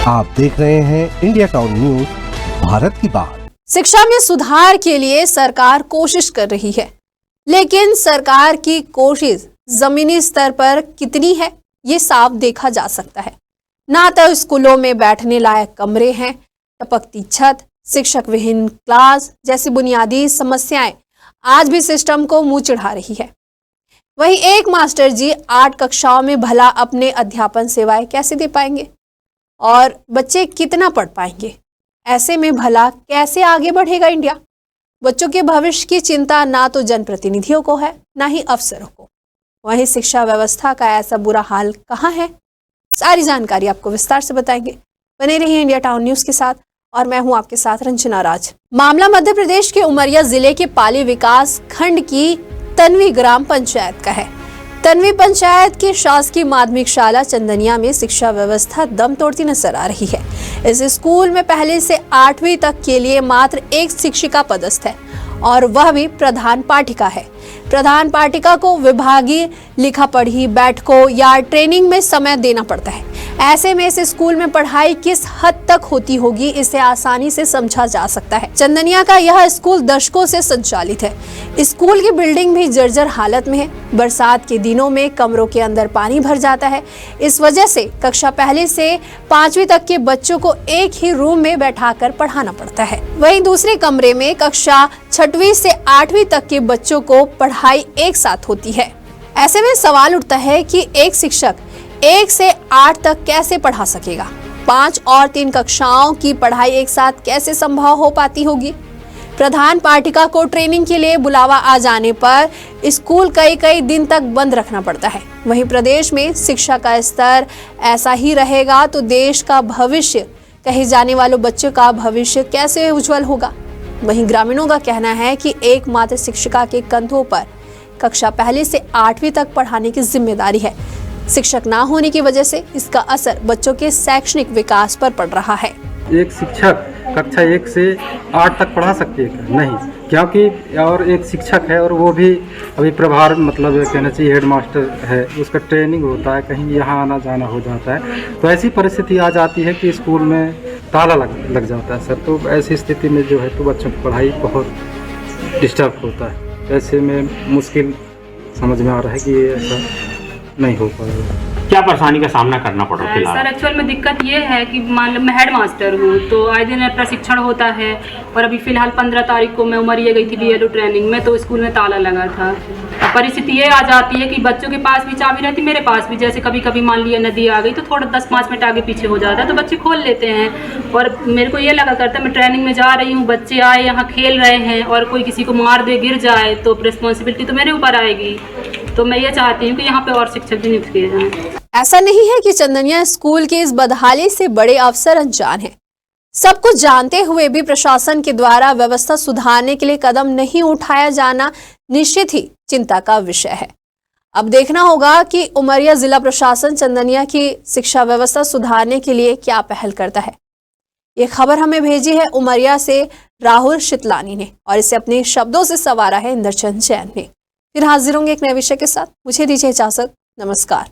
आप देख रहे हैं इंडिया टाउन न्यूज, भारत की बात। शिक्षा में सुधार के लिए सरकार कोशिश कर रही है, लेकिन सरकार की कोशिश जमीनी स्तर पर कितनी है ये साफ देखा जा सकता है। ना तो स्कूलों में बैठने लायक कमरे हैं, टपकती छत, शिक्षक विहीन क्लास जैसी बुनियादी समस्याएं आज भी सिस्टम को मुंह चिढ़ा रही है। वहीं एक मास्टर जी 8 कक्षाओं में भला अपने अध्यापन सेवाएं कैसे दे पाएंगे और बच्चे कितना पढ़ पाएंगे? ऐसे में भला कैसे आगे बढ़ेगा इंडिया? बच्चों के भविष्य की चिंता ना तो जनप्रतिनिधियों को है, ना ही अफसरों को। वहीं शिक्षा व्यवस्था का ऐसा बुरा हाल कहाँ है? सारी जानकारी आपको विस्तार से बताएंगे। बने रहिए इंडिया टाउन न्यूज के साथ और मैं हूं आपके साथ रंजना राज। मामला मध्य प्रदेश के उमरिया जिले के पाली विकास खंड की तन्वी ग्राम पंचायत का है। तन्वी पंचायत की शासकीय माध्यमिक शाला चंदनिया में शिक्षा व्यवस्था दम तोड़ती नजर आ रही है। इस स्कूल में पहले से 8वीं तक के लिए मात्र एक शिक्षिका पदस्थ है और वह भी प्रधान पाठिका है। प्रधान पाठिका को विभागीय लिखा पढ़ी, बैठकों या ट्रेनिंग में समय देना पड़ता है। ऐसे में इस स्कूल में पढ़ाई किस हद तक होती होगी, इसे आसानी से समझा जा सकता है। चंदनिया का यह स्कूल दशकों से संचालित है। स्कूल की बिल्डिंग भी जर्जर हालत में है। बरसात के दिनों में कमरों के अंदर पानी भर जाता है। इस वजह से कक्षा पहले से 5वीं तक के बच्चों को एक ही रूम में बैठाकर पढ़ाना पड़ता है। वहीं दूसरे कमरे में कक्षा 6वीं से 8वीं तक के बच्चों को पढ़ाई एक साथ होती है। ऐसे में सवाल उठता है कि एक शिक्षक 1 से 8 तक कैसे पढ़ा सकेगा? 5 और 3 कक्षाओं की पढ़ाई एक साथ कैसे संभव हो पाती होगी? प्रधान पाठिका को ट्रेनिंग के लिए बुलावा आ जाने पर स्कूल कई दिन तक बंद रखना पड़ता है। वहीं प्रदेश में शिक्षा का स्तर ऐसा ही रहेगा तो देश का भविष्य, कहे जाने वालों बच्चों का भविष्य कैसे उज्जवल होगा? वहीं ग्रामीणों का कहना है कि एकमात्र शिक्षिका के कंधों पर कक्षा पहले से 8वीं तक पढ़ाने की जिम्मेदारी है। शिक्षक ना होने की वजह से इसका असर बच्चों के शैक्षणिक विकास पर पड़ रहा है। एक शिक्षक कक्षा 1 से 8 तक पढ़ा सकती है? नहीं, क्योंकि और एक शिक्षक है और वो भी अभी प्रभार मतलब कहना चाहिए हेड मास्टर है, उसका ट्रेनिंग होता है, कहीं यहाँ आना जाना हो जाता है, तो ऐसी परिस्थिति आ जाती है कि स्कूल में ताला लग जाता है सर। तो ऐसी स्थिति में जो है तो बच्चों की पढ़ाई बहुत डिस्टर्ब होता है। ऐसे में मुश्किल समझ में आ रहा है कि ये ऐसा नहीं हो पाएगा। क्या परेशानी का सामना करना पड़ रहा है फिलहाल? सर एक्चुअल में दिक्कत ये है कि मान लो मैं हेड मास्टर हूँ, तो आए दिन प्रशिक्षण होता है और अभी फिलहाल 15 तारीख को मैं उमरिया गई थी BLO ट्रेनिंग में, तो स्कूल में ताला लगा था। अब परिस्थिति ये आ जाती है कि बच्चों के पास भी चाबी रहती, मेरे पास भी। जैसे कभी कभी मान लिया नदी आ गई तो थोड़ा 10-5 मिनट आगे पीछे हो जाता है तो बच्चे खोल लेते हैं। और मेरे को ये लगा करता है मैं ट्रेनिंग में जा रही हूँ, बच्चे आए यहाँ खेल रहे हैं और कोई किसी को मार दे, गिर जाए तो रिस्पॉन्सिबिलिटी तो मेरे ऊपर आएगी। तो मैं ये चाहती हूँ कि यहाँ पे और शिक्षक भी नियुक्त किए जाएं। ऐसा नहीं है कि चंदनिया स्कूल के इस बदहाली से बड़े अफसर अनजान हैं। सब कुछ जानते हुए भी प्रशासन के द्वारा व्यवस्था सुधारने के लिए कदम नहीं उठाया जाना निश्चित ही चिंता का विषय है। अब देखना होगा कि उमरिया जिला प्रशासन चंदनिया की शिक्षा व्यवस्था सुधारने के लिए क्या पहल करता है। ये खबर हमें भेजी है उमरिया से राहुल शितलानी ने और इसे अपने शब्दों से संवारा है इंद्रचंद जैन ने। फिर हाजिर होंगे एक नए विषय के साथ। मुझे दीजिए इजाजत। नमस्कार।